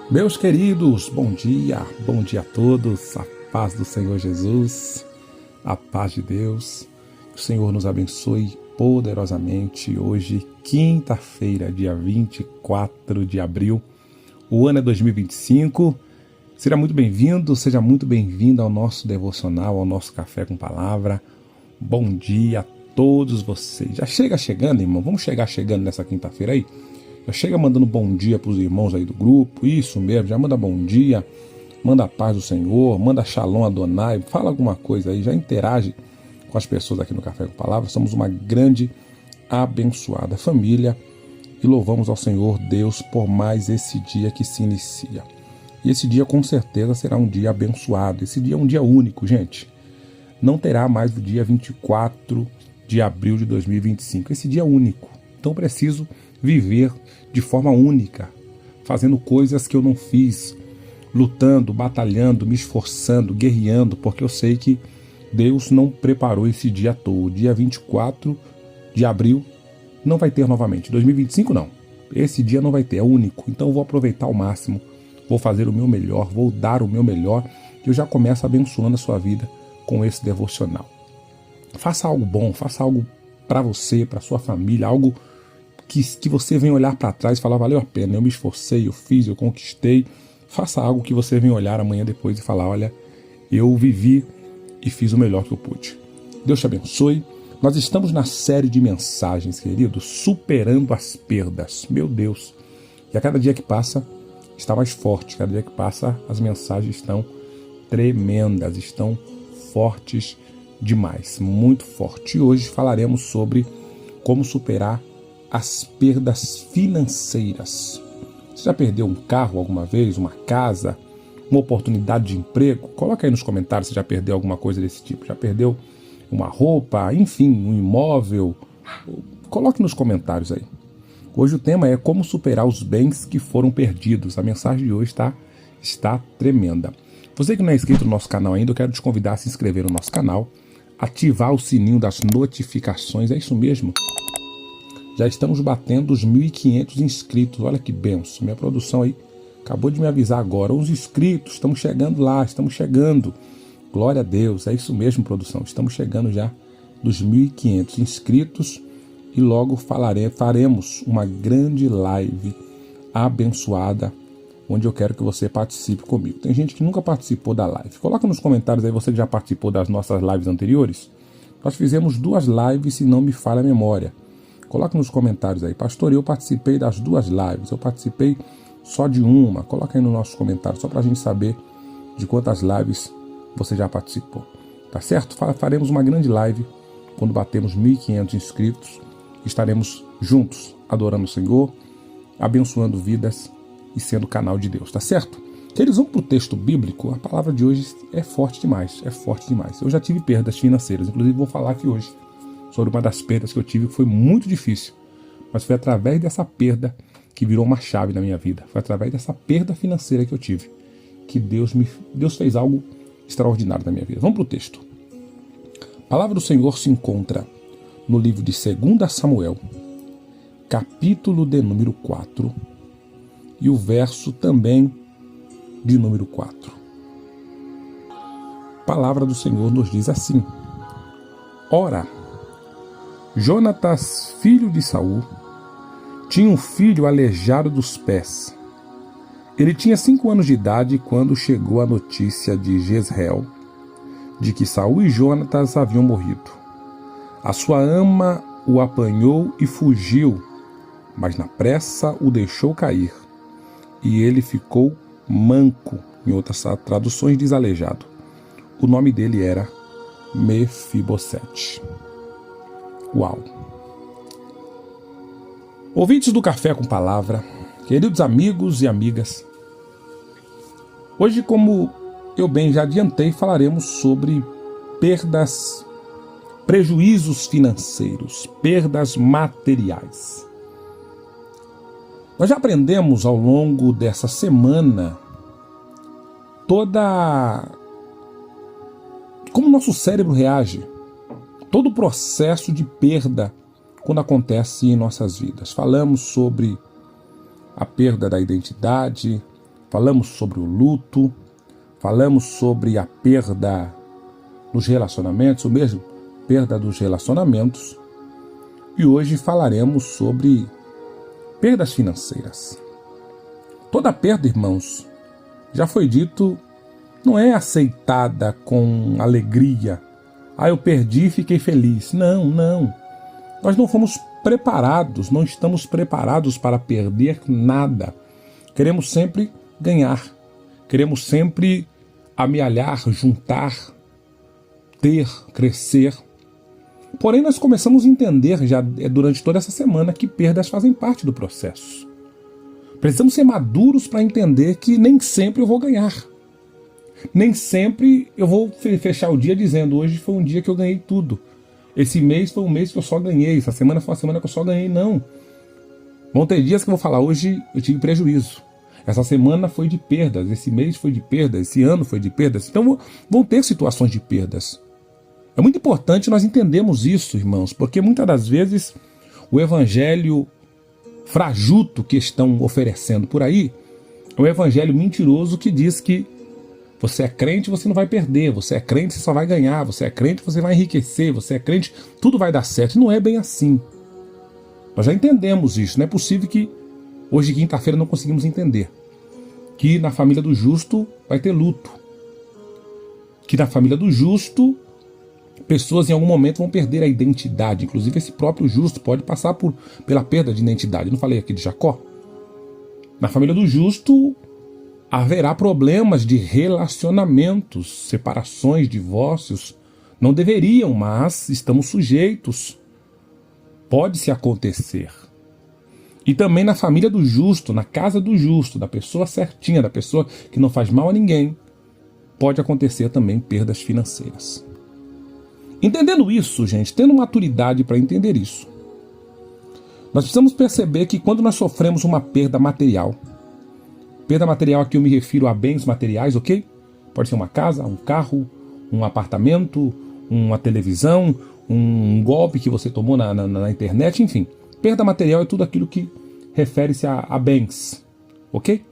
Meus queridos, bom dia a todos, a paz do Senhor Jesus, a paz de Deus, que o Senhor nos abençoe poderosamente. Hoje, quinta-feira, dia 24 de abril, o ano é 2025. Seja muito bem-vindo, seja muito bem-vinda ao nosso devocional, ao nosso Café com Palavra. Bom dia a todos vocês. Já chegando, irmão, vamos chegando nessa quinta-feira aí? Já chega mandando bom dia para os irmãos aí do grupo, isso mesmo, já manda bom dia, manda a paz do Senhor, manda Shalom Adonai, fala alguma coisa aí, já interage com as pessoas aqui no Café com Palavra. Somos uma grande, abençoada família e louvamos ao Senhor Deus por mais esse dia que se inicia. E esse dia com certeza será um dia abençoado, esse dia é um dia único, gente. Não terá mais o dia 24 de abril de 2025, esse dia é único, então preciso viver de forma única, fazendo coisas que eu não fiz, lutando, batalhando, me esforçando, guerreando, porque eu sei que Deus não preparou esse dia à toa. O dia 24 de abril não vai ter novamente, 2025 não, esse dia não vai ter, é único, então eu vou aproveitar ao máximo, vou fazer o meu melhor, vou dar o meu melhor, e eu já começo abençoando a sua vida com esse devocional. Faça algo bom, faça algo para você, para sua família, algo que você venha olhar para trás e falar, valeu a pena, eu me esforcei, eu fiz, eu conquistei. Faça algo que você venha olhar amanhã depois e falar, olha, eu vivi e fiz o melhor que eu pude. Deus te abençoe. Nós estamos na série de mensagens, querido, superando as perdas. Meu Deus. E a cada dia que passa, está mais forte. Cada dia que passa, as mensagens estão tremendas, estão fortes demais, muito forte. E hoje falaremos sobre como superar as perdas financeiras. Você já perdeu um carro alguma vez, uma casa, uma oportunidade de emprego? Coloca aí nos comentários se já perdeu alguma coisa desse tipo. Já perdeu uma roupa, enfim, um imóvel? Coloque nos comentários aí. Hoje o tema é como superar os bens que foram perdidos. A mensagem de hoje está tremenda. Você que não é inscrito no nosso canal ainda, eu quero te convidar a se inscrever no nosso canal, ativar o sininho das notificações, é isso mesmo? Já estamos batendo os 1.500 inscritos, olha que benção. Minha produção aí acabou de me avisar agora, os inscritos, estamos chegando lá, estamos chegando. Glória a Deus, é isso mesmo, produção, estamos chegando já dos 1.500 inscritos e logo faremos uma grande live abençoada, onde eu quero que você participe comigo. Tem gente que nunca participou da live. Coloca nos comentários aí você que já participou das nossas lives anteriores. Nós fizemos 2 lives, se não me falha a memória. Coloque nos comentários aí, pastor, eu participei das 2 lives, eu participei só de uma. Coloca aí nos nossos comentários, só para a gente saber de quantas lives você já participou. Tá certo? Faremos uma grande live quando batermos 1.500 inscritos. Estaremos juntos, adorando o Senhor, abençoando vidas e sendo canal de Deus, tá certo? Queridos, vamos para o texto bíblico. A palavra de hoje é forte demais, Eu já tive perdas financeiras, inclusive vou falar aqui hoje sobre uma das perdas que eu tive, que foi muito difícil, mas foi através dessa perda que virou uma chave na minha vida. Foi através dessa perda financeira que eu tive que Deus fez algo extraordinário na minha vida. Vamos para o texto. A palavra do Senhor se encontra no livro de 2 Samuel, capítulo de número 4, e o verso também de número 4. A palavra do Senhor nos diz assim: Ora, Jonatas, filho de Saul, tinha um filho aleijado dos pés. Ele tinha 5 anos de idade quando chegou a notícia de Jezreel de que Saul e Jonatas haviam morrido. A sua ama o apanhou e fugiu, mas na pressa o deixou cair, e ele ficou manco, em outras traduções diz aleijado. O nome dele era Mefibosete. Uau! Ouvintes do Café com Palavra, queridos amigos e amigas, hoje, como eu bem já adiantei, falaremos sobre perdas, prejuízos financeiros, perdas materiais. Nós já aprendemos ao longo dessa semana como o nosso cérebro reage, todo o processo de perda quando acontece em nossas vidas. Falamos sobre a perda da identidade, falamos sobre o luto, falamos sobre a perda nos relacionamentos, ou mesmo perda dos relacionamentos, e hoje falaremos sobre perdas financeiras. Toda perda, irmãos, já foi dito, não é aceitada com alegria. Ah, eu perdi e fiquei feliz. Não. Nós não fomos preparados, não estamos preparados para perder nada. Queremos sempre ganhar. Queremos sempre amealhar, juntar, ter, crescer. Porém, nós começamos a entender já durante toda essa semana que perdas fazem parte do processo. Precisamos ser maduros para entender que nem sempre eu vou ganhar. Nem sempre eu vou fechar o dia dizendo: hoje foi um dia que eu ganhei tudo. Esse mês foi um mês que eu só ganhei. Essa semana foi uma semana que eu só ganhei. Não. Vão ter dias que eu vou falar: hoje eu tive prejuízo. Essa semana foi de perdas. Esse mês foi de perdas. Esse ano foi de perdas. Então vão ter situações de perdas. É muito importante nós entendermos isso, irmãos, porque muitas das vezes o evangelho frajuto que estão oferecendo por aí é um evangelho mentiroso que diz que você é crente, você não vai perder, você é crente, você só vai ganhar, você é crente, você vai enriquecer, você é crente, tudo vai dar certo. Não é bem assim. Nós já entendemos isso. Não é possível que hoje, quinta-feira, não conseguimos entender que na família do justo vai ter luto. Que na família do justo pessoas em algum momento vão perder a identidade. Inclusive esse próprio justo pode passar pela perda de identidade. Eu não falei aqui de Jacó? Na família do justo haverá problemas de relacionamentos, separações, divórcios. Não deveriam, mas estamos sujeitos. Pode-se acontecer. E também na família do justo, na casa do justo, da pessoa certinha, da pessoa que não faz mal a ninguém, pode acontecer também perdas financeiras. Entendendo isso, gente, tendo maturidade para entender isso, nós precisamos perceber que quando nós sofremos uma perda material aqui eu me refiro a bens materiais, ok? Pode ser uma casa, um carro, um apartamento, uma televisão, um golpe que você tomou na internet, enfim. Perda material é tudo aquilo que refere-se a bens, ok?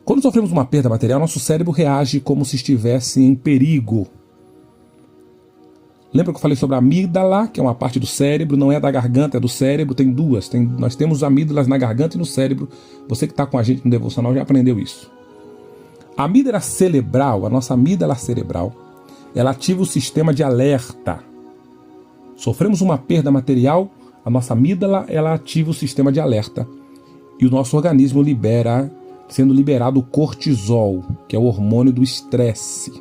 Quando sofremos uma perda material, nosso cérebro reage como se estivesse em perigo. Lembra que eu falei sobre a amígdala, que é uma parte do cérebro, não é da garganta, é do cérebro, tem duas. Nós temos amígdalas na garganta e no cérebro. Você que está com a gente no devocional já aprendeu isso. A amígdala cerebral, a nossa amígdala cerebral, ela ativa o sistema de alerta. Sofremos uma perda material, a nossa amígdala, ela ativa o sistema de alerta. E o nosso organismo sendo liberado o cortisol, que é o hormônio do estresse.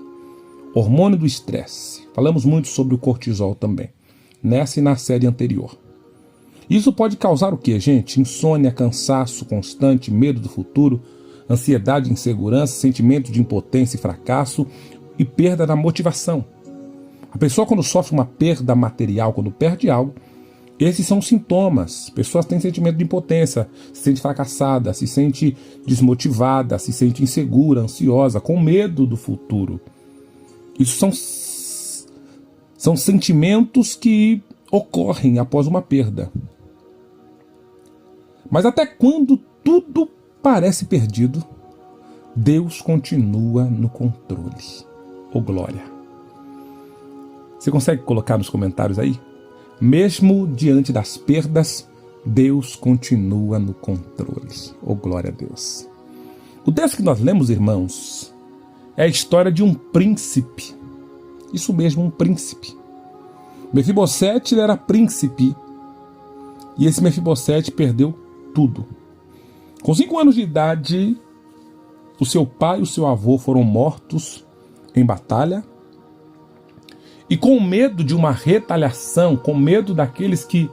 Hormônio do estresse. Falamos muito sobre o cortisol também, nessa e na série anterior. Isso pode causar o quê, gente? Insônia, cansaço constante, medo do futuro, ansiedade, insegurança, sentimento de impotência e fracasso e perda da motivação. A pessoa, quando sofre uma perda material, quando perde algo, esses são os sintomas. Pessoas têm sentimento de impotência, se sente fracassada, se sente desmotivada, se sente insegura, ansiosa, com medo do futuro. Isso são sentimentos que ocorrem após uma perda. Mas até quando tudo parece perdido, Deus continua no controle. Ô glória! Você consegue colocar nos comentários aí? Mesmo diante das perdas, Deus continua no controle. Ô glória a Deus! O texto que nós lemos, irmãos, é a história de um príncipe. Isso mesmo, um príncipe. Mefibosete, ele era príncipe. E esse Mefibosete perdeu tudo. Com 5 anos de idade, o seu pai e o seu avô foram mortos em batalha. E com medo de uma retaliação, com medo daqueles que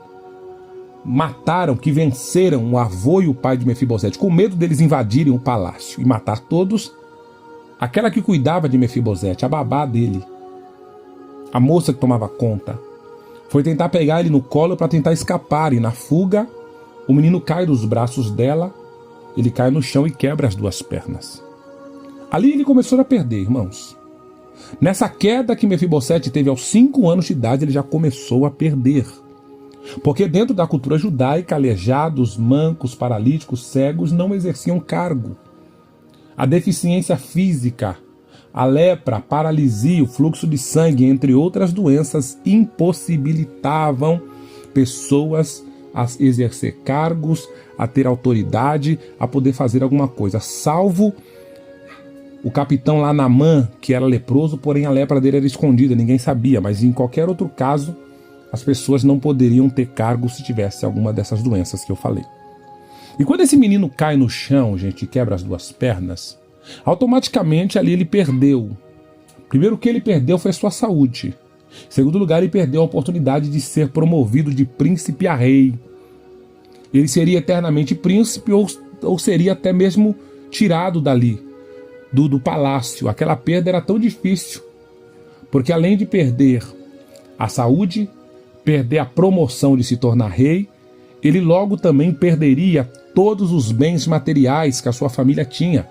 mataram, que venceram o avô e o pai de Mefibosete, com medo deles invadirem o palácio e matar todos, aquela que cuidava de Mefibosete, a babá dele, a moça que tomava conta, foi tentar pegar ele no colo para tentar escapar. E na fuga, o menino cai dos braços dela, ele cai no chão e quebra as 2 pernas. Ali ele começou a perder, irmãos. Nessa queda que Mefibosete teve aos 5 anos de idade, ele já começou a perder. Porque dentro da cultura judaica, aleijados, mancos, paralíticos, cegos não exerciam cargo. a deficiência física, a lepra, a paralisia, o fluxo de sangue, entre outras doenças, impossibilitavam pessoas a exercer cargos, a ter autoridade, a poder fazer alguma coisa, salvo o capitão lá Naamã, que era leproso, porém a lepra dele era escondida, ninguém sabia, mas em qualquer outro caso, as pessoas não poderiam ter cargo se tivesse alguma dessas doenças que eu falei. E quando esse menino cai no chão, gente, e quebra as duas pernas, automaticamente ali ele perdeu. Primeiro, o que ele perdeu foi a sua saúde. Em segundo lugar, ele perdeu a oportunidade de ser promovido de príncipe a rei. Ele seria eternamente príncipe ou seria até mesmo tirado dali, do palácio. Aquela perda era tão difícil, porque além de perder a saúde, perder a promoção de se tornar rei, ele logo também perderia todos os bens materiais que a sua família tinha.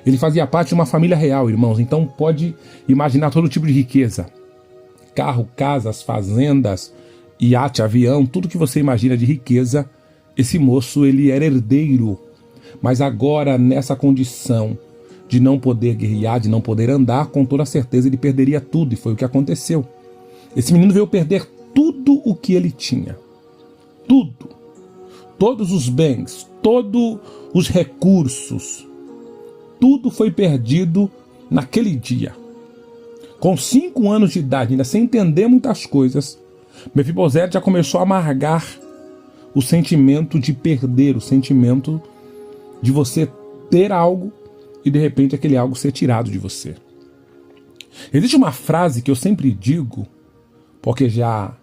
Ele fazia parte de uma família real, irmãos, então pode imaginar todo tipo de riqueza. Carro, casas, fazendas, iate, avião, tudo que você imagina de riqueza, esse moço ele era herdeiro. Mas agora, nessa condição de não poder guerrear, de não poder andar, com toda certeza ele perderia tudo, e foi o que aconteceu. Esse menino veio perder tudo o que ele tinha. Tudo. Todos os bens, todos os recursos, tudo foi perdido naquele dia. Com 5 anos de idade, ainda sem entender muitas coisas, Mefibosete já começou a amargar o sentimento de perder, o sentimento de você ter algo e de repente aquele algo ser tirado de você. Existe uma frase que eu sempre digo, porque já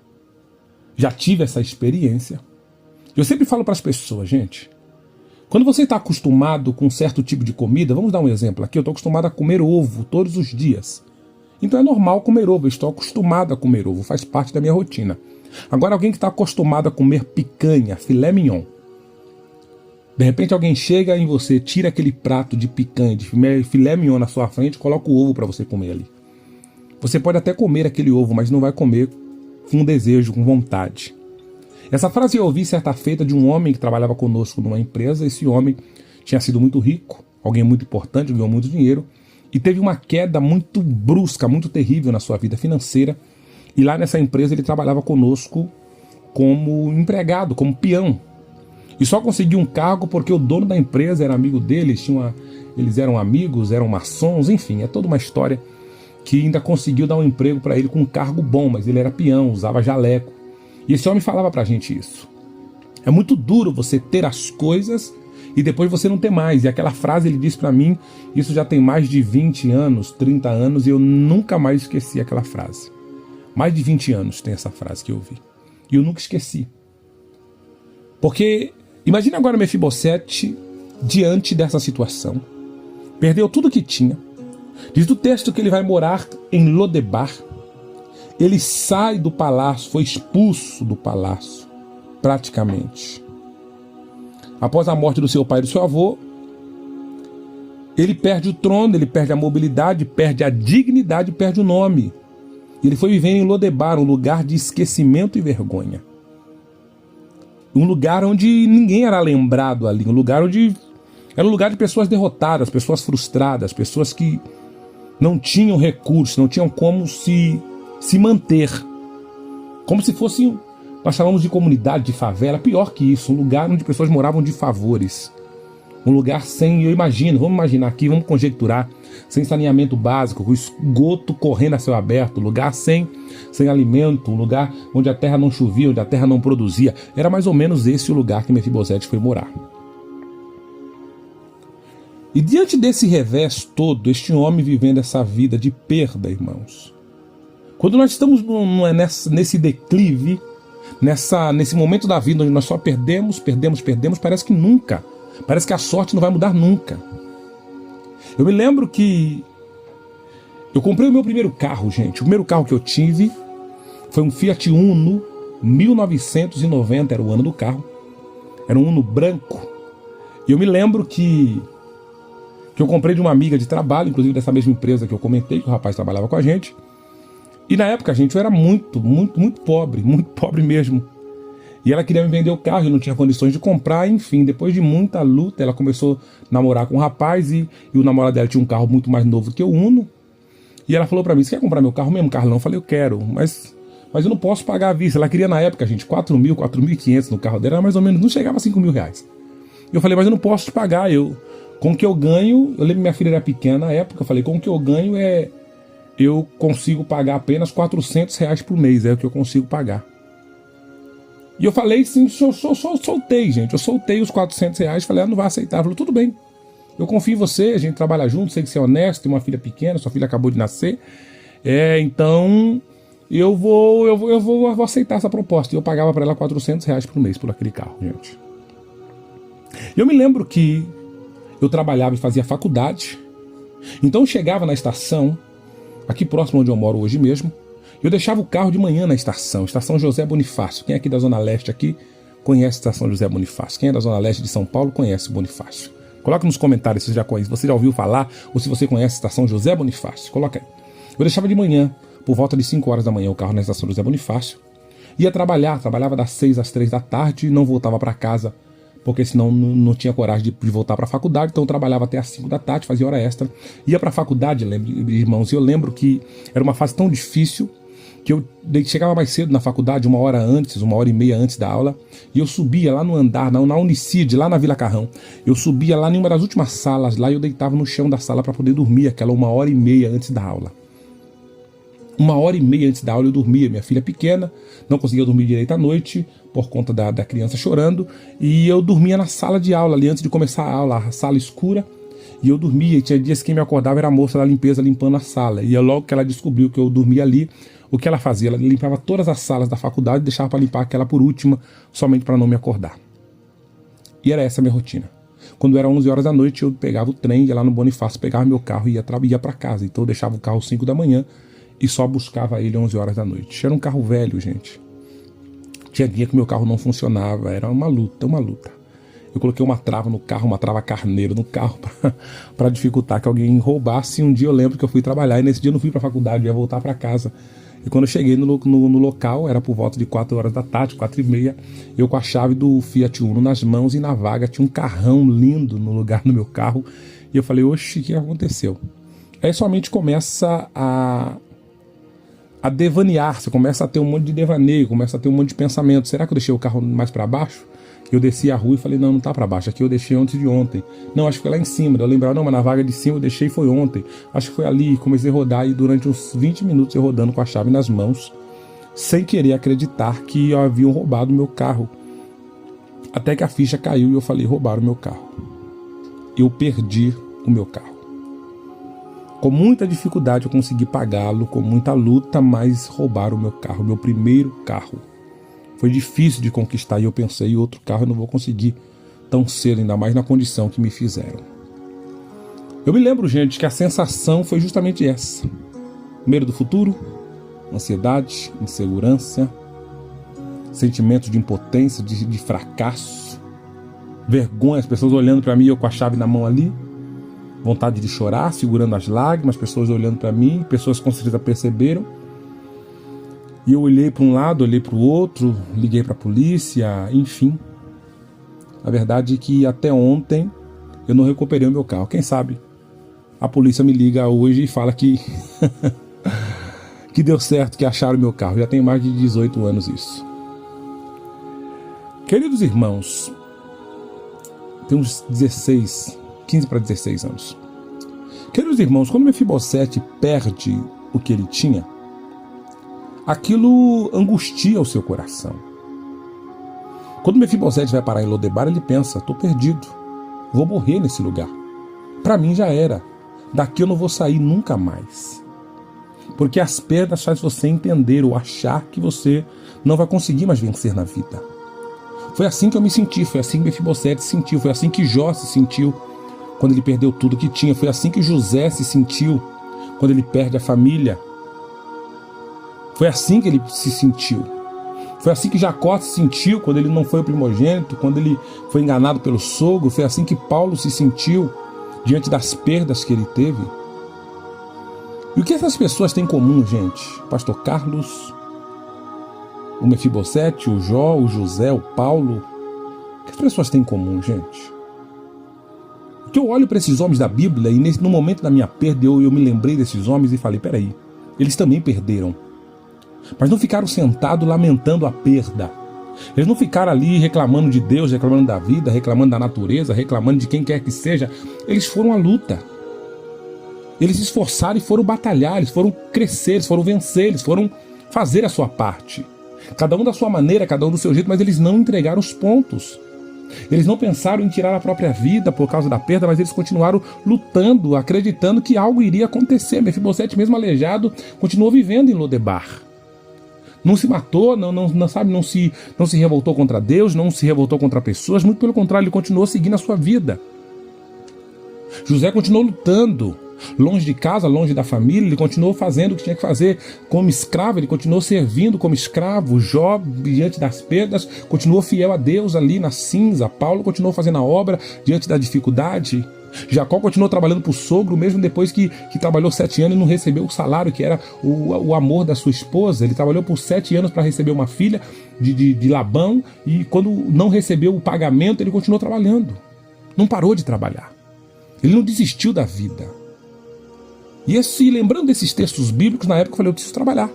tive essa experiência. Eu sempre falo para as pessoas, gente, quando você está acostumado com um certo tipo de comida, vamos dar um exemplo aqui, eu estou acostumado a comer ovo todos os dias. Então é normal comer ovo, eu estou acostumado a comer ovo, faz parte da minha rotina. Agora alguém que está acostumado a comer picanha, filé mignon, de repente alguém chega em você, tira aquele prato de picanha, de filé mignon na sua frente, coloca o ovo para você comer ali. Você pode até comer aquele ovo, mas não vai comer com desejo, com vontade. Essa frase eu ouvi certa feita de um homem que trabalhava conosco numa empresa. Esse homem tinha sido muito rico, alguém muito importante, ganhou muito dinheiro, e teve uma queda muito brusca, muito terrível na sua vida financeira. E lá nessa empresa ele trabalhava conosco como empregado, como peão. E só conseguiu um cargo porque o dono da empresa era amigo dele, eles eram amigos, eram maçons, enfim, é toda uma história que ainda conseguiu dar um emprego para ele com um cargo bom, mas ele era peão, usava jaleco. E esse homem falava pra gente isso. É muito duro você ter as coisas e depois você não ter mais. E aquela frase ele disse pra mim, isso já tem mais de 20 anos, 30 anos, e eu nunca mais esqueci aquela frase. Mais de 20 anos tem essa frase que eu ouvi. E eu nunca esqueci. Porque, imagine agora Mefibosete diante dessa situação. Perdeu tudo que tinha. Diz do texto que ele vai morar em Lodebar. Ele sai do palácio, foi expulso do palácio, praticamente. Após a morte do seu pai e do seu avô, ele perde o trono, ele perde a mobilidade, perde a dignidade, perde o nome. Ele foi viver em Lodebar, um lugar de esquecimento e vergonha. Um lugar onde ninguém era lembrado ali, um lugar onde era um lugar de pessoas derrotadas, pessoas frustradas, pessoas que não tinham recursos, não tinham como se manter. Como se fosse, nós chamamos de comunidade, de favela, pior que isso, um lugar onde pessoas moravam de favores. Um lugar sem, vamos imaginar aqui, vamos conjecturar, sem saneamento básico, com esgoto correndo a céu aberto, lugar sem alimento, um lugar onde a terra não chovia, onde a terra não produzia. Era mais ou menos esse o lugar que Mefibosete foi morar. E diante desse revés todo, este homem vivendo essa vida de perda, irmãos, quando nós estamos nesse declive, nesse momento da vida onde nós só perdemos, parece que a sorte não vai mudar nunca. Eu me lembro que eu comprei o meu primeiro carro, gente. O primeiro carro que eu tive foi um Fiat Uno, 1990 era o ano do carro. Era um Uno branco. E eu me lembro que eu comprei de uma amiga de trabalho, inclusive dessa mesma empresa que eu comentei, que o rapaz trabalhava com a gente. E na época, gente, eu era muito pobre mesmo. E ela queria me vender o carro, eu não tinha condições de comprar, enfim, depois de muita luta, ela começou a namorar com um rapaz e o namorado dela tinha um carro muito mais novo que o Uno. E ela falou pra mim, você quer comprar meu carro mesmo? Carro não? Eu falei, eu quero, mas eu não posso pagar à vista. Ela queria na época, gente, 4.000, 4.500 no carro dela, era mais ou menos, não chegava a 5.000 reais. Eu falei, mas eu não posso te pagar, com o que eu ganho, eu lembro que minha filha era pequena na época, eu falei, com o que eu ganho eu consigo pagar apenas 400 reais por mês, é o que eu consigo pagar. E eu falei, sim, soltei, gente, eu soltei os 400 reais, falei, ela não vai aceitar, ela falou, tudo bem, eu confio em você, a gente trabalha junto, sei que você é honesto, tem uma filha pequena, sua filha acabou de nascer, então eu vou aceitar essa proposta. E eu pagava para ela 400 reais por mês por aquele carro, gente. Eu me lembro que eu trabalhava e fazia faculdade, então eu chegava na estação, aqui próximo onde eu moro hoje mesmo, eu deixava o carro de manhã na estação José Bonifácio. Quem é aqui da Zona Leste aqui conhece a estação José Bonifácio. Quem é da Zona Leste de São Paulo conhece o Bonifácio. Coloca nos comentários se você já conhece, você já ouviu falar, ou se você conhece a estação José Bonifácio. Coloca aí. Eu deixava de manhã, por volta de 5 horas da manhã, o carro na estação José Bonifácio. Ia trabalhava das 6 às 3 da tarde, não voltava para casa, porque senão não tinha coragem de voltar para a faculdade, então eu trabalhava até às 5 da tarde, fazia hora extra. Ia para a faculdade, irmãos, e eu lembro que era uma fase tão difícil, que eu chegava mais cedo na faculdade, 1h30 antes da aula, e eu subia lá no andar, na Unicid, lá na Vila Carrão. Eu subia lá em uma das últimas salas, lá e eu deitava no chão da sala para poder dormir, aquela 1h30 antes da aula. 1h30 antes da aula eu dormia, minha filha pequena, não conseguia dormir direito à noite, por conta da criança chorando, e eu dormia na sala de aula, ali antes de começar a aula, a sala escura, e eu dormia, e tinha dias que quem me acordava era a moça da limpeza limpando a sala, e logo que ela descobriu que eu dormia ali, o que ela fazia? Ela limpava todas as salas da faculdade e deixava para limpar aquela por última, somente para não me acordar. E era essa a minha rotina. Quando era 11 horas da noite, eu pegava o trem, ia lá no Bonifácio, pegava meu carro e ia para casa. Então eu deixava o carro às 5 da manhã e só buscava ele às 11 horas da noite. Era um carro velho, gente. Tinha dia que meu carro não funcionava, era uma luta. Eu coloquei uma trava no carro, uma trava carneiro no carro para dificultar que alguém roubasse. E um dia eu lembro que eu fui trabalhar e nesse dia eu não fui para a faculdade, eu ia voltar para casa. E quando eu cheguei no local, era por volta de 4 horas da tarde, 4h30, eu com a chave do Fiat Uno nas mãos e na vaga tinha um carrão lindo no lugar do meu carro. E eu falei, oxe, o que aconteceu? Aí somente começa a devanear, você começa a ter um monte de devaneio, começa a ter um monte de pensamento. Será que eu deixei o carro mais para baixo? Eu desci a rua e falei, não tá para baixo, aqui eu deixei antes de ontem. Não, acho que foi lá em cima. Eu lembrava, não, mas na vaga de cima eu deixei foi ontem. Acho que foi ali, comecei a rodar e durante uns 20 minutos eu rodando com a chave nas mãos, sem querer acreditar que haviam roubado o meu carro. Até que a ficha caiu e eu falei, roubaram o meu carro. Eu perdi o meu carro. Com muita dificuldade eu consegui pagá-lo, com muita luta, mas roubaram o meu carro, meu primeiro carro. Foi difícil de conquistar e eu pensei, outro carro eu não vou conseguir tão cedo, ainda mais na condição que me fizeram. Eu me lembro, gente, que a sensação foi justamente essa. Medo do futuro, ansiedade, insegurança, sentimento de impotência, de fracasso, vergonha, as pessoas olhando para mim, eu com a chave na mão ali, vontade de chorar, segurando as lágrimas, pessoas olhando para mim, pessoas com certeza perceberam. E eu olhei para um lado, olhei para o outro, liguei para a polícia, enfim. A verdade é que até ontem eu não recuperei o meu carro. Quem sabe a polícia me liga hoje e fala que que deu certo, que acharam o meu carro. Já tem mais de 18 anos isso. Queridos irmãos, tem uns 15 para 16 anos. Queridos irmãos, quando Mefibosete perde o que ele tinha, aquilo angustia o seu coração. Quando Mefibosete vai parar em Lodebar, ele pensa, estou perdido, vou morrer nesse lugar. Para mim já era, daqui eu não vou sair nunca mais. Porque as perdas fazem você entender ou achar que você não vai conseguir mais vencer na vida. Foi assim que eu me senti, foi assim que Mefibosete se sentiu, foi assim que Jó se sentiu quando ele perdeu tudo que tinha, foi assim que José se sentiu quando ele perde a família. Foi assim que ele se sentiu. Foi assim que Jacó se sentiu quando ele não foi o primogênito, quando ele foi enganado pelo sogro. Foi assim que Paulo se sentiu diante das perdas que ele teve. E o que essas pessoas têm em comum, gente? Pastor Carlos, o Mefibosete, o Jó, o José, o Paulo. O que as pessoas têm em comum, gente? Que eu olho para esses homens da Bíblia e no momento da minha perda eu me lembrei desses homens e falei, peraí, eles também perderam. Mas não ficaram sentados lamentando a perda. Eles não ficaram ali reclamando de Deus, reclamando da vida, reclamando da natureza, reclamando de quem quer que seja. Eles foram à luta. Eles se esforçaram e foram batalhar, eles foram crescer, eles foram vencer, eles foram fazer a sua parte. Cada um da sua maneira, cada um do seu jeito, mas eles não entregaram os pontos. Eles não pensaram em tirar a própria vida por causa da perda, mas eles continuaram lutando, acreditando que algo iria acontecer. Mefibosete, mesmo aleijado, continuou vivendo em Lodebar. Não se matou, não se revoltou contra Deus, não se revoltou contra pessoas, muito pelo contrário, ele continuou seguindo a sua vida. José continuou lutando, longe de casa, longe da família, ele continuou fazendo o que tinha que fazer como escravo, ele continuou servindo como escravo. Jó, diante das perdas, continuou fiel a Deus ali na cinza. Paulo continuou fazendo a obra diante da dificuldade. Jacó continuou trabalhando para o sogro, mesmo depois que trabalhou 7 anos e não recebeu o salário, que era o amor da sua esposa. Ele trabalhou por 7 anos para receber uma filha de Labão, e quando não recebeu o pagamento, ele continuou trabalhando. Não parou de trabalhar. Ele não desistiu da vida. E lembrando desses textos bíblicos, na época eu falei, eu preciso trabalhar.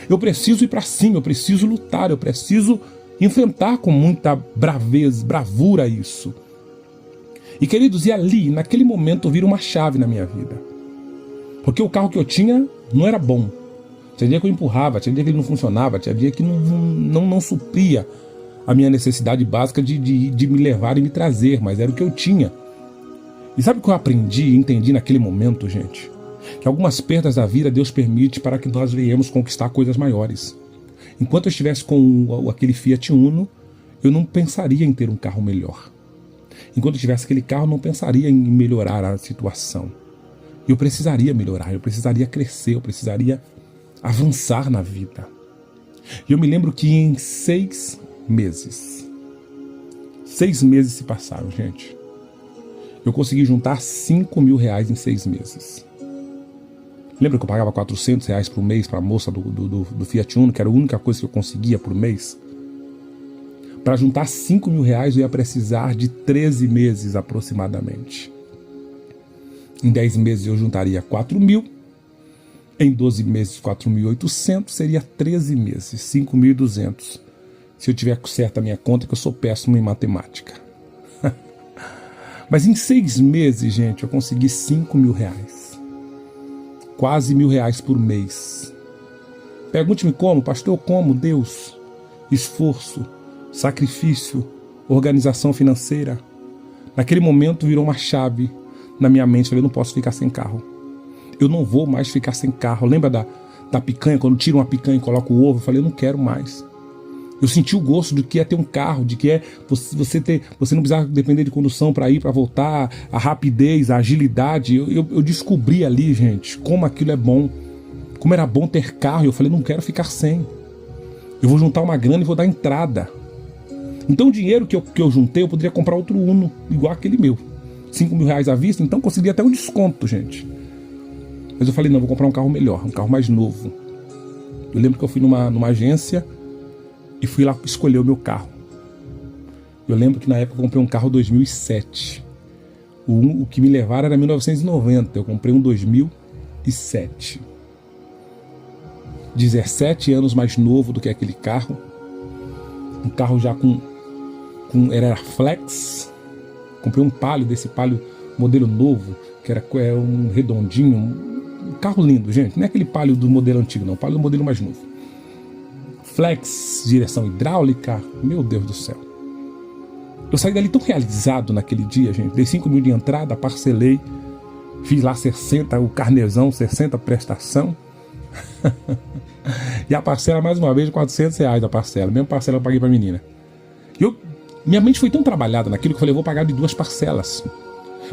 Eu preciso ir para cima, eu preciso lutar, eu preciso enfrentar com muita bravura isso. E queridos, e ali, naquele momento, vira uma chave na minha vida. Porque o carro que eu tinha não era bom. Tinha dia que eu empurrava, tinha dia que ele não funcionava, tinha dia que não supria a minha necessidade básica de me levar e me trazer, mas era o que eu tinha. E sabe o que eu aprendi e entendi naquele momento, gente? Que algumas perdas da vida Deus permite para que nós venhamos conquistar coisas maiores. Enquanto eu estivesse com aquele Fiat Uno, eu não pensaria em ter um carro melhor. Enquanto eu tivesse aquele carro, eu não pensaria em melhorar a situação. Eu precisaria melhorar, eu precisaria crescer, eu precisaria avançar na vida. E eu me lembro que em 6 meses se passaram, gente. Eu consegui juntar R$5.000 em 6 meses. Lembra que eu pagava R$400 por mês para a moça do Fiat Uno, que era a única coisa que eu conseguia por mês? Para juntar R$5.000 eu ia precisar de 13 meses aproximadamente. Em 10 meses eu juntaria 4.000. Em 12 meses 4.800, seria 13 meses, 5.200. Se eu tiver certa a minha conta, que eu sou péssimo em matemática. Mas em 6 meses, gente, eu consegui R$5.000. Quase R$1.000 por mês. Pergunte-me como, pastor, como? Deus, esforço, sacrifício, organização financeira. Naquele momento virou uma chave na minha mente. Eu falei, eu não posso ficar sem carro. Eu não vou mais ficar sem carro. Lembra da picanha, quando tira uma picanha e coloca o ovo? Eu falei, eu não quero mais. Eu senti o gosto do que é ter um carro, de que é você não precisar depender de condução para ir, para voltar, a rapidez, a agilidade. Eu descobri ali, gente, como aquilo é bom, como era bom ter carro. E eu falei, não quero ficar sem. Eu vou juntar uma grana e vou dar entrada. Então o dinheiro que eu juntei, eu poderia comprar outro Uno, igual aquele meu. R$5.000 à vista, então consegui até um desconto, gente. Mas eu falei, não, vou comprar um carro melhor, um carro mais novo. Eu lembro que eu fui numa agência e fui lá escolher o meu carro. Eu lembro que na época eu comprei um carro 2007. O que me levaram era 1990, eu comprei um 2007. 17 anos mais novo do que aquele carro. Um carro já era flex. Comprei um Palio, desse Palio modelo novo, que era um redondinho, um carro lindo, gente. Não é aquele Palio do modelo antigo, não. O Palio do modelo mais novo. Flex, direção hidráulica, meu Deus do céu. Eu saí dali tão realizado naquele dia, gente. Dei 5.000 de entrada, parcelei, fiz lá 60, o carnezão, 60 prestação. E a parcela, mais uma vez, R$400 a parcela. Mesmo parcela eu paguei pra menina. Minha mente foi tão trabalhada naquilo que eu falei, eu vou pagar de 2 parcelas.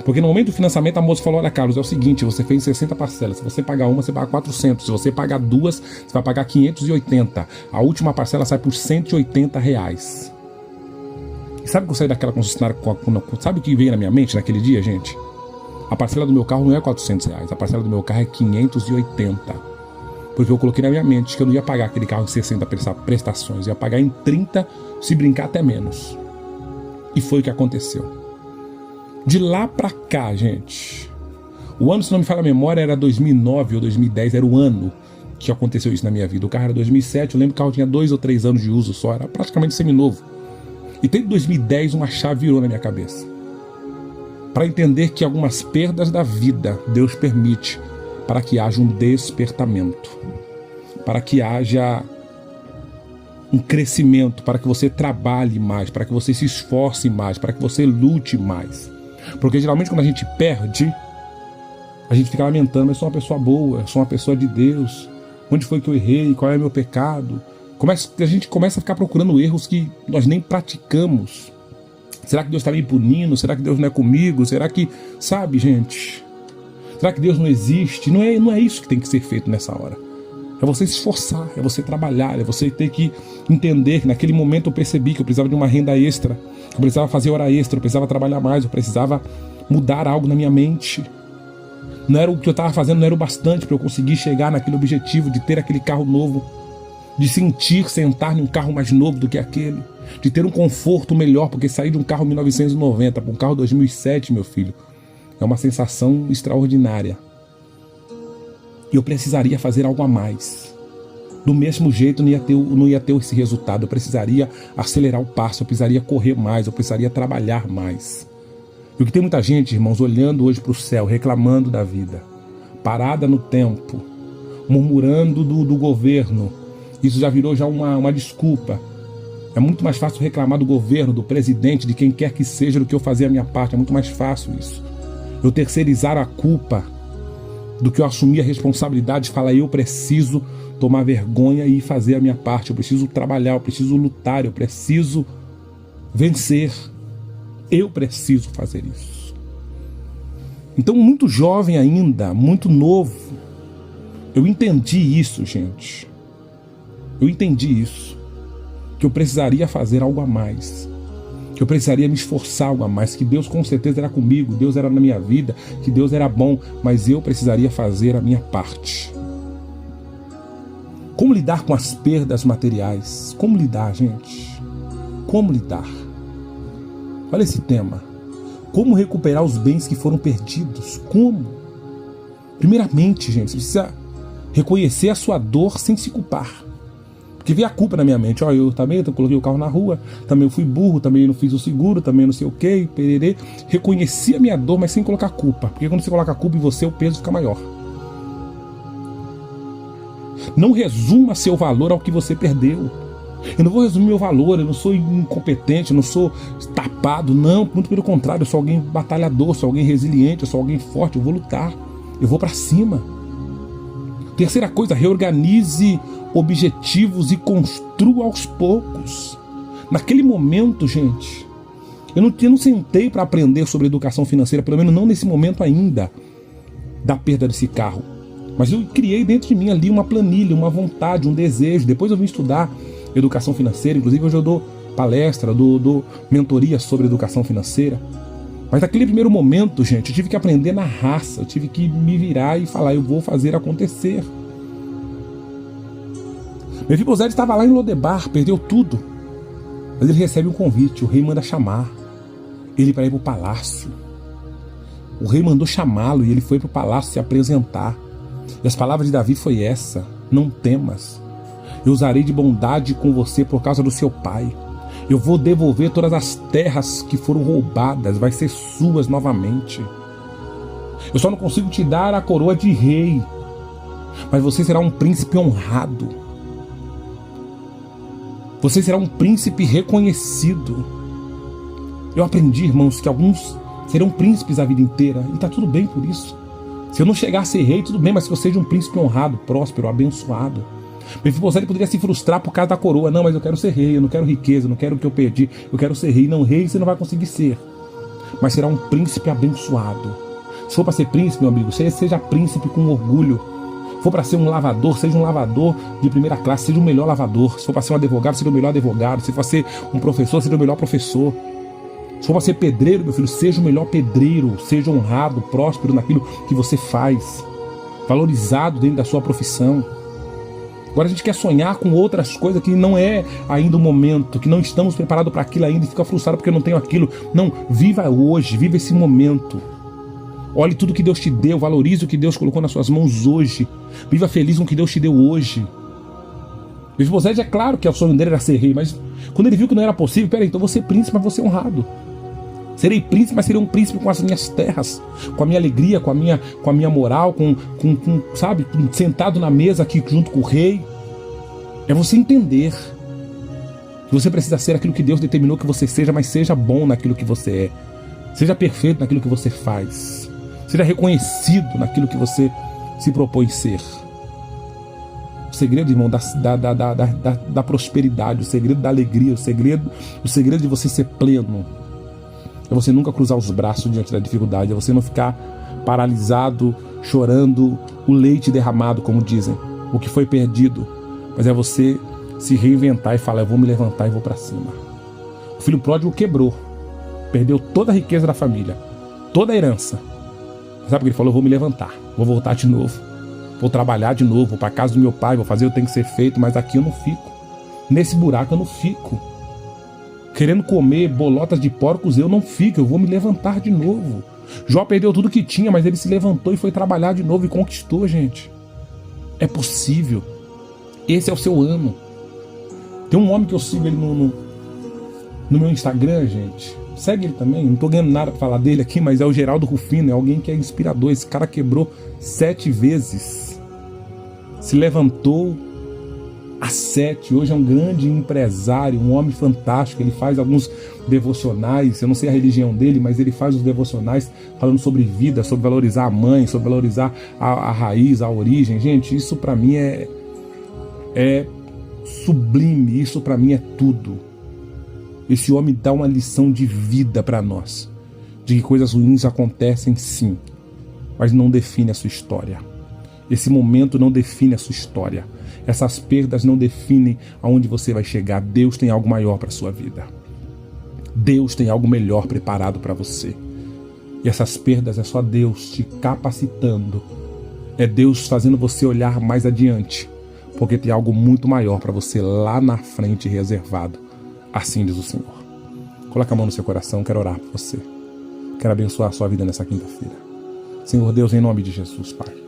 Porque no momento do financiamento a moça falou, olha Carlos, é o seguinte, você fez 60 parcelas, se você pagar uma, você paga 400, se você pagar 2, você vai pagar 580. A última parcela sai por R$180. E sabe que eu saí daquela concessionária, sabe o que veio na minha mente naquele dia, gente? A parcela do meu carro não é R$400, a parcela do meu carro é 580. Porque eu coloquei na minha mente que eu não ia pagar aquele carro em 60 prestações, eu ia pagar em 30, se brincar até menos. E foi o que aconteceu. De lá pra cá, gente, o ano, se não me falha a memória, era 2009 ou 2010, era o ano que aconteceu isso na minha vida. O carro era 2007, eu lembro que o carro tinha 2 ou 3 anos de uso só, era praticamente seminovo. E desde 2010 uma chave virou na minha cabeça. Para entender que algumas perdas da vida Deus permite para que haja um despertamento, para que haja um crescimento, para que você trabalhe mais, para que você se esforce mais, para que você lute mais. Porque geralmente quando a gente perde, a gente fica lamentando, eu sou uma pessoa boa, eu sou uma pessoa de Deus, onde foi que eu errei, qual é o meu pecado? A gente começa a ficar procurando erros que nós nem praticamos. Será que Deus está me punindo? Será que Deus não é comigo? Será que, sabe, gente? Será que Deus não existe? Não é isso que tem que ser feito nessa hora. É você se esforçar, é você trabalhar, é você ter que entender que naquele momento eu percebi que eu precisava de uma renda extra, eu precisava fazer hora extra, eu precisava trabalhar mais, eu precisava mudar algo na minha mente. Não era o que eu estava fazendo, não era o bastante para eu conseguir chegar naquele objetivo de ter aquele carro novo, de sentar num carro mais novo do que aquele, de ter um conforto melhor, porque sair de um carro 1990 para um carro 2007, meu filho, é uma sensação extraordinária. E eu precisaria fazer algo a mais. Do mesmo jeito não ia ter esse resultado. Eu precisaria acelerar o passo, eu precisaria correr mais, eu precisaria trabalhar mais. E o que tem muita gente, irmãos, olhando hoje para o céu, reclamando da vida, parada no tempo, murmurando do governo. Isso já virou uma desculpa. É muito mais fácil reclamar do governo, do presidente, de quem quer que seja, do que eu fazer a minha parte. É muito mais fácil isso. Eu terceirizar a culpa do que eu assumir a responsabilidade e falar, eu preciso tomar vergonha e fazer a minha parte, eu preciso trabalhar, eu preciso lutar, eu preciso vencer, eu preciso fazer isso. Então, muito jovem ainda, muito novo, eu entendi isso, gente. Eu entendi isso, que eu precisaria fazer algo a mais, que eu precisaria me esforçar algo a mais, que Deus com certeza era comigo, Deus era na minha vida, que Deus era bom, mas eu precisaria fazer a minha parte. Como lidar com as perdas materiais? Como lidar, gente? Como lidar? Olha esse tema. Como recuperar os bens que foram perdidos? Como? Primeiramente, gente, você precisa reconhecer a sua dor sem se culpar. Porque veio a culpa na minha mente, eu coloquei o carro na rua, também eu fui burro, também eu não fiz o seguro, também não sei o que, pererê. Reconheci a minha dor, mas sem colocar culpa, porque quando você coloca a culpa em você, o peso fica maior. Não resuma seu valor ao que você perdeu. Eu não vou resumir meu valor, eu não sou incompetente, eu não sou tapado, não, muito pelo contrário, eu sou alguém batalhador, sou alguém resiliente, eu sou alguém forte, eu vou lutar, eu vou pra cima. Terceira coisa, reorganize objetivos e construa aos poucos. Naquele momento, gente, eu não sentei para aprender sobre educação financeira, pelo menos não nesse momento ainda, da perda desse carro. Mas eu criei dentro de mim ali uma planilha, uma vontade, um desejo. Depois eu vim estudar educação financeira, inclusive hoje eu dou palestra, dou mentoria sobre educação financeira. Mas naquele primeiro momento, gente, eu tive que aprender na raça, eu tive que me virar e falar, eu vou fazer acontecer. Mefibosete estava lá em Lodebar, perdeu tudo. Mas ele recebe um convite, o rei manda chamar ele para ir para o palácio. O rei mandou chamá-lo e ele foi para o palácio se apresentar. E as palavras de Davi foi essa: não temas, eu usarei de bondade com você por causa do seu pai. Eu vou devolver todas as terras que foram roubadas, vai ser suas novamente. Eu só não consigo te dar a coroa de rei, mas você será um príncipe honrado. Você será um príncipe reconhecido. Eu aprendi, irmãos, que alguns serão príncipes a vida inteira, e está tudo bem por isso. Se eu não chegar a ser rei, tudo bem, mas que eu seja um príncipe honrado, próspero, abençoado. Mefibosete poderia se frustrar por causa da coroa. Não, mas eu quero ser rei, eu não quero riqueza, eu não quero o que eu perdi, eu quero ser rei. Não, rei você não vai conseguir ser, mas será um príncipe abençoado. Se for para ser príncipe, meu amigo, seja príncipe com orgulho. Se for para ser um lavador, seja um lavador de primeira classe, seja o melhor lavador. Se for para ser um advogado, seja o melhor advogado. Se for para ser um professor, seja o melhor professor. Se for para ser pedreiro, meu filho, seja o melhor pedreiro. Seja honrado, próspero naquilo que você faz, valorizado dentro da sua profissão. Agora a gente quer sonhar com outras coisas que não é ainda o momento, que não estamos preparados para aquilo ainda e fica frustrado porque eu não tenho aquilo. Não, viva hoje, viva esse momento. Olhe tudo que Deus te deu, valorize o que Deus colocou nas suas mãos hoje. Viva feliz com o que Deus te deu hoje. Mefibosete, é claro que o sonho dele era ser rei, mas quando ele viu que não era possível, peraí, então vou ser príncipe, mas vou ser honrado. Serei príncipe, mas serei um príncipe com as minhas terras, com a minha alegria, com a minha moral, sabe, sentado na mesa aqui junto com o rei. É você entender que você precisa ser aquilo que Deus determinou que você seja, mas seja bom naquilo que você é. Seja perfeito naquilo que você faz. Seja reconhecido naquilo que você se propõe ser. O segredo, irmão, da prosperidade, o segredo da alegria, o segredo de você ser pleno, é você nunca cruzar os braços diante da dificuldade, é você não ficar paralisado, chorando o leite derramado, como dizem, o que foi perdido, mas é você se reinventar e falar, eu vou me levantar e vou para cima. O filho pródigo quebrou, perdeu toda a riqueza da família, toda a herança. Sabe o que ele falou? Eu vou me levantar, vou voltar de novo, vou trabalhar de novo, vou para casa do meu pai, vou fazer o que tem que ser feito, mas aqui eu não fico, nesse buraco eu não fico. Querendo comer bolotas de porcos, eu não fico, eu vou me levantar de novo. Jó perdeu tudo que tinha, mas ele se levantou e foi trabalhar de novo e conquistou, gente. É possível. Esse é o seu ano. Tem um homem que eu sigo ele no meu Instagram, gente. Segue ele também, não tô ganhando nada pra falar dele aqui, mas é o Geraldo Rufino, é alguém que é inspirador. Esse cara quebrou 7 vezes. Se levantou às 7, hoje é um grande empresário, um homem fantástico, ele faz alguns devocionais, eu não sei a religião dele, mas ele faz os devocionais falando sobre vida, sobre valorizar a mãe, sobre valorizar a raiz, a origem. Gente, isso pra mim é sublime, isso pra mim é tudo. Esse homem dá uma lição de vida pra nós, de que coisas ruins acontecem sim, mas não define a sua história. Esse momento não define a sua história. Essas perdas não definem aonde você vai chegar. Deus tem algo maior para a sua vida. Deus tem algo melhor preparado para você. E essas perdas é só Deus te capacitando. É Deus fazendo você olhar mais adiante. Porque tem algo muito maior para você lá na frente reservado. Assim diz o Senhor. Coloca a mão no seu coração, quero orar por você. Quero abençoar a sua vida nessa quinta-feira. Senhor Deus, em nome de Jesus, Pai.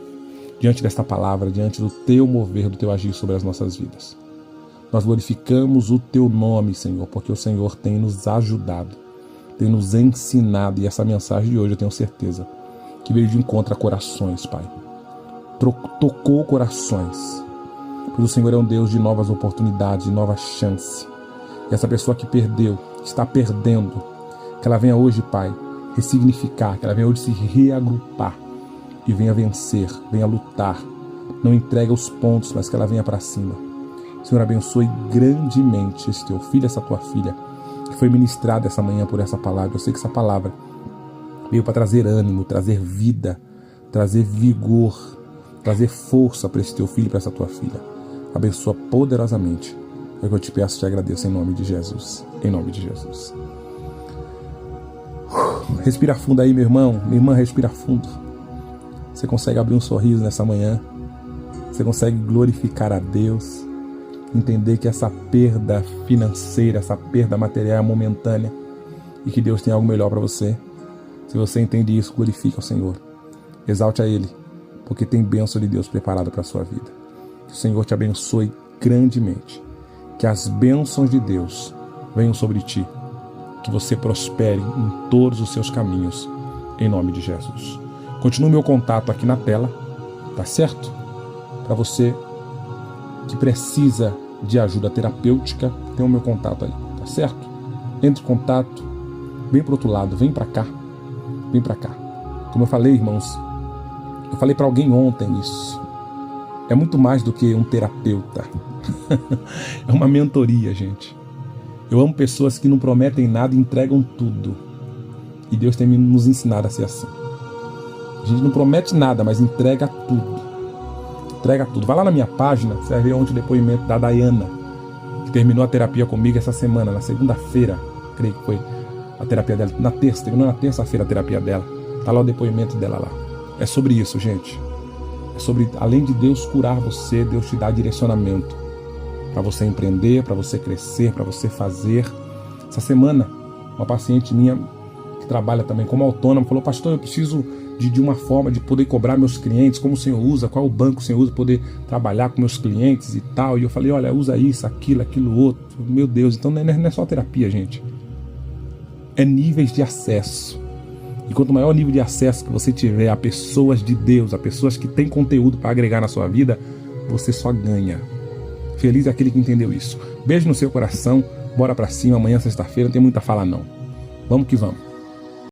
Diante desta palavra, diante do Teu mover, do Teu agir sobre as nossas vidas. Nós glorificamos o Teu nome, Senhor, porque o Senhor tem nos ajudado, tem nos ensinado, e essa mensagem de hoje eu tenho certeza que veio de encontro a corações, Pai. Tocou corações, pois o Senhor é um Deus de novas oportunidades, de nova chance. E essa pessoa que perdeu, que está perdendo, que ela venha hoje, Pai, ressignificar, que ela venha hoje se reagrupar, e venha vencer, venha lutar. Não entregue os pontos, mas que ela venha para cima. Senhor, abençoe grandemente esse teu filho, essa tua filha, que foi ministrada essa manhã por essa palavra. Eu sei que essa palavra veio para trazer ânimo, trazer vida, trazer vigor, trazer força para esse teu filho e para essa tua filha. Abençoa poderosamente. É o que eu te peço e te agradeço em nome de Jesus. Em nome de Jesus. Respira fundo aí, meu irmão. Minha irmã, respira fundo. Você consegue abrir um sorriso nessa manhã? Você consegue glorificar a Deus? Entender que essa perda financeira, essa perda material é momentânea e que Deus tem algo melhor para você? Se você entende isso, glorifique ao Senhor. Exalte a Ele, porque tem bênção de Deus preparada para a sua vida. Que o Senhor te abençoe grandemente. Que as bênçãos de Deus venham sobre ti. Que você prospere em todos os seus caminhos, em nome de Jesus. Continue o meu contato aqui na tela, tá certo? Para você que precisa de ajuda terapêutica, tem o meu contato aí, tá certo? Entre em contato, vem pro outro lado, vem para cá, vem para cá. Como eu falei, irmãos, eu falei para alguém ontem isso. É muito mais do que um terapeuta. É uma mentoria, gente. Eu amo pessoas que não prometem nada e entregam tudo. E Deus tem nos ensinado a ser assim. A gente não promete nada, mas entrega tudo. Entrega tudo. Vai lá na minha página, você vai ver ontem o depoimento da Dayana, que terminou a terapia comigo essa semana, na segunda-feira, creio que foi a terapia dela. Na terça, terminou na terça-feira a terapia dela. Tá lá o depoimento dela lá. É sobre isso, gente. É sobre, além de Deus curar você, Deus te dá direcionamento para você empreender, para você crescer, para você fazer. Essa semana, uma paciente minha que trabalha também como autônoma falou: pastor, eu preciso de uma forma de poder cobrar meus clientes, como o senhor usa, qual o banco o senhor usa, poder trabalhar com meus clientes e tal. E eu falei: olha, usa isso, aquilo, outro. Meu Deus, então não é só terapia, gente. É níveis de acesso. E quanto maior o nível de acesso que você tiver a pessoas de Deus, a pessoas que têm conteúdo para agregar na sua vida, você só ganha. Feliz é aquele que entendeu isso. Beijo no seu coração, bora pra cima, amanhã sexta-feira, não tem muito a falar não. Vamos que vamos.